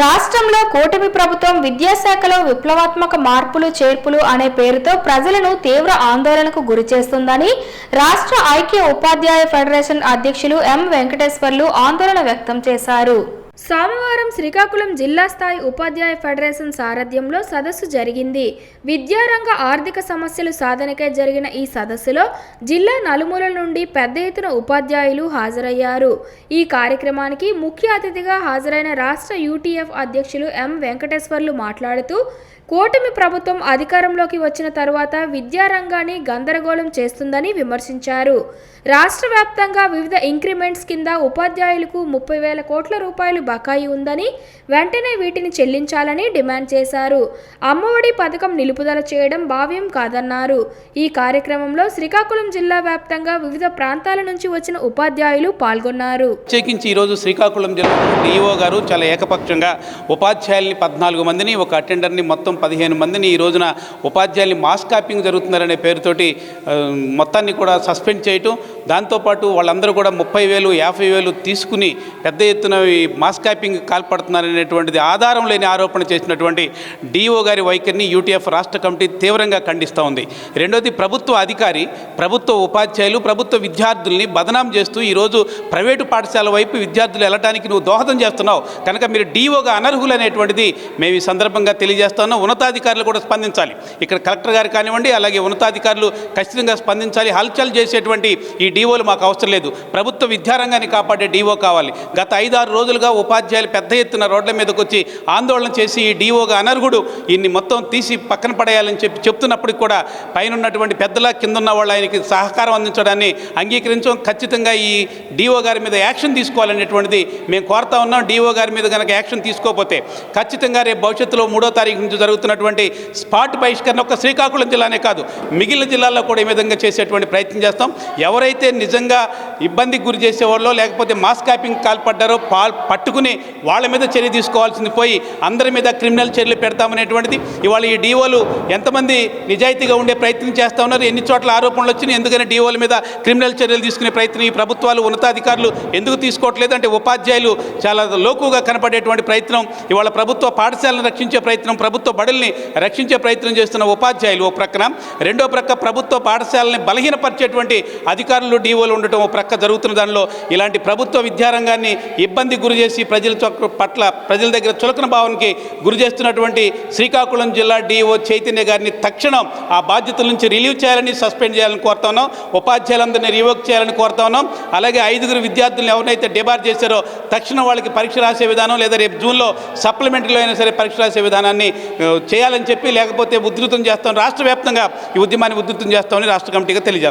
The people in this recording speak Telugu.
రాష్ట్రంలో కూటమి ప్రభుత్వం విద్యాశాఖలో విప్లవాత్మక మార్పులు చేర్పులు అనే పేరుతో ప్రజలను తీవ్ర ఆందోళనకు గురిచేస్తుందని రాష్ట్ర ఐక్య ఉపాధ్యాయ ఫెడరేషన్ అధ్యక్షులు ఎం వెంకటేశ్వర్లు ఆందోళన వ్యక్తం చేశారు. సోమవారం శ్రీకాకుళం జిల్లా స్థాయి ఉపాధ్యాయ ఫెడరేషన్ సారథ్యంలో సదస్సు జరిగింది. విద్యారంగ ఆర్థిక సమస్యలు సాధనకై జరిగిన ఈ సదస్సులో జిల్లా నలుమూలల నుండి పెద్ద ఎత్తున ఉపాధ్యాయులు హాజరయ్యారు. ఈ కార్యక్రమానికి ముఖ్య అతిథిగా హాజరైన రాష్ట్ర యూటీఎఫ్ అధ్యక్షులు ఎం వెంకటేశ్వర్లు మాట్లాడుతూ కూటమి ప్రభుత్వం అధికారంలోకి వచ్చిన తరువాత విద్యారంగాన్ని గందరగోళం చేస్తుందని విమర్శించారు. రాష్ట్ర వ్యాప్తంగా వివిధ ఇంక్రిమెంట్స్ కింద ఉపాధ్యాయులకు 30,000 కోట్ల రూపాయలు బకాయి ఉందని వెంటనే వీటిని చెల్లించాలని డిమాండ్ చేశారు. అమ్మఒడి పథకం నిలుపుదల చేయడం భావ్యం కాదన్నారు. ఈ కార్యక్రమంలో శ్రీకాకుళం జిల్లా వ్యాప్తంగా వివిధ ప్రాంతాల నుంచి వచ్చిన ఉపాధ్యాయులు పాల్గొన్నారు. ప్రత్యేకించి ఈరోజు శ్రీకాకుళం జిల్లా డిఈఓ గారు చాలా ఏకపక్షంగా ఉపాధ్యాయుల్ని 14 మందిని ఒక అటెండర్ని మొత్తం 15 మందిని ఈ రోజున ఉపాధ్యాయుల్ని మాస్ కాపింగ్ జరుగుతున్నారనే పేరుతోటి మొత్తాన్ని కూడా సస్పెండ్ చేయటం, దాంతోపాటు వాళ్ళందరూ కూడా 30,000 50,000 తీసుకుని పెద్ద ఎత్తున ఈ మాస్ కాపింగ్ కాల్పడుతున్నారనేటువంటిది ఆధారం లేని ఆరోపణ చేసినటువంటి డిఓ గారి వైఖరిని యూటీఎఫ్ రాష్ట్ర కమిటీ తీవ్రంగా ఖండిస్తూ ఉంది. రెండోది, ప్రభుత్వ అధికారి ప్రభుత్వ ఉపాధ్యాయులు ప్రభుత్వ విద్యార్థుల్ని బదనాం చేస్తూ ఈరోజు ప్రైవేటు పాఠశాల వైపు విద్యార్థులు వెళ్ళడానికి నువ్వు దోహదం చేస్తున్నావు కనుక మీరు డిఓగా అనర్హులు అనేటువంటిది మేము ఈ సందర్భంగా తెలియజేస్తున్నాం. ఉన్నతాధికారులు కూడా స్పందించాలి. ఇక్కడ కలెక్టర్ గారు కానివ్వండి, అలాగే ఉన్నతాధికారులు ఖచ్చితంగా స్పందించాలి. హల్చల్ చేసేటువంటి ఈ డిఓలు మాకు అవసరం లేదు. ప్రభుత్వ విద్యారంగాన్ని కాపాడే డిఓ కావాలి. గత 5-6 రోజులుగా ఉపాధ్యాయులు పెద్ద ఎత్తున రోడ్ల మీదకి వచ్చి ఆందోళన చేసి ఈ డిఓగా అనర్హుడు ఇన్ని మొత్తం తీసి పక్కన పడేయాలని చెప్తున్నప్పటికి కూడా పైన ఉన్నటువంటి పెద్దల కింద ఉన్న వాళ్ళు ఆయనకి సహకారం అందించడాన్ని అంగీకరించడం, ఖచ్చితంగా ఈ డిఓ గారి మీద యాక్షన్ తీసుకోవాలనేటువంటిది మేము కోరుతా ఉన్నాం. డిఓ గారి మీద కనుక యాక్షన్ తీసుకోకపోతే ఖచ్చితంగా రేపు భవిష్యత్తులో 3వ తారీఖు నుంచి జరుగుతున్నటువంటి స్పాట్ బహిష్కరణ ఒక్క శ్రీకాకుళం జిల్లానే కాదు, మిగిలిన జిల్లాల్లో కూడా ఈ విధంగా చేసేటువంటి ప్రయత్నం చేస్తాం. ఎవరైతే నిజంగా ఇబ్బందికి గురి చేసేవాళ్ళో లేకపోతే మాస్ కాపింగ్ కాల్పడ్డారో పట్టుకుని వాళ్ళ మీద చర్య తీసుకోవాల్సింది పోయి అందరి మీద క్రిమినల్ చర్యలు పెడతామనేటువంటిది ఇవాళ ఈ డిఓలు ఎంతమంది నిజాయితీగా ఉండే ప్రయత్నం చేస్తూ ఉన్నారు, ఎన్ని చోట్ల ఆరోపణలు వచ్చినాయి, ఎందుకని డిఓల మీద క్రిమినల్ చర్యలు తీసుకునే ప్రయత్నం ఈ ప్రభుత్వాలు ఉన్నతాధికారులు ఎందుకు తీసుకోవట్లేదు అంటే ఉపాధ్యాయులు చాలా లోకుగా కనపడేటువంటి ప్రయత్నం, ఇవాళ ప్రభుత్వ పాఠశాలను రక్షించే ప్రయత్నం, ప్రభుత్వ బడుల్ని రక్షించే ప్రయత్నం చేస్తున్న ఉపాధ్యాయులు ఓ ప్రక్కన, రెండో ప్రక్క ప్రభుత్వ పాఠశాలని బలహీనపరిచేటువంటి అధికారులు డిఓలు ఉండటం ఓ ప్రక్క జరుగుతున్న దానిలో ఇలాంటి ప్రభుత్వ విద్యారంగాన్ని ఇబ్బంది గురి చేసి ప్రజల దగ్గర చులకన భావానికి గురి చేస్తున్నటువంటి శ్రీకాకుళం జిల్లా డిఓ చైతన్య గారిని తక్షణం ఆ బాధ్యతల నుంచి రిలీవ్ చేయాలని, సస్పెండ్ చేయాలని కోరుతా ఉన్నాం. ఉపాధ్యాయులందరినీ రివోక్ చేయాలని కోరుతా ఉన్నాం. అలాగే 5 విద్యార్థులను ఎవరైతే డిబార్ చేశారో తక్షణం వాళ్ళకి పరీక్ష రాసే విధానం లేదా రేపు జూన్లో సప్లిమెంటరీలో అయినా సరే పరీక్ష రాసే విధానాన్ని చేయాలని చెప్పి, లేకపోతే ఉధృతం చేస్తాం, రాష్ట్ర వ్యాప్తంగా ఈ ఉద్యమాన్ని ఉధృతం చేస్తామని రాష్ట్ర కమిటీగా తెలియజేస్తాం.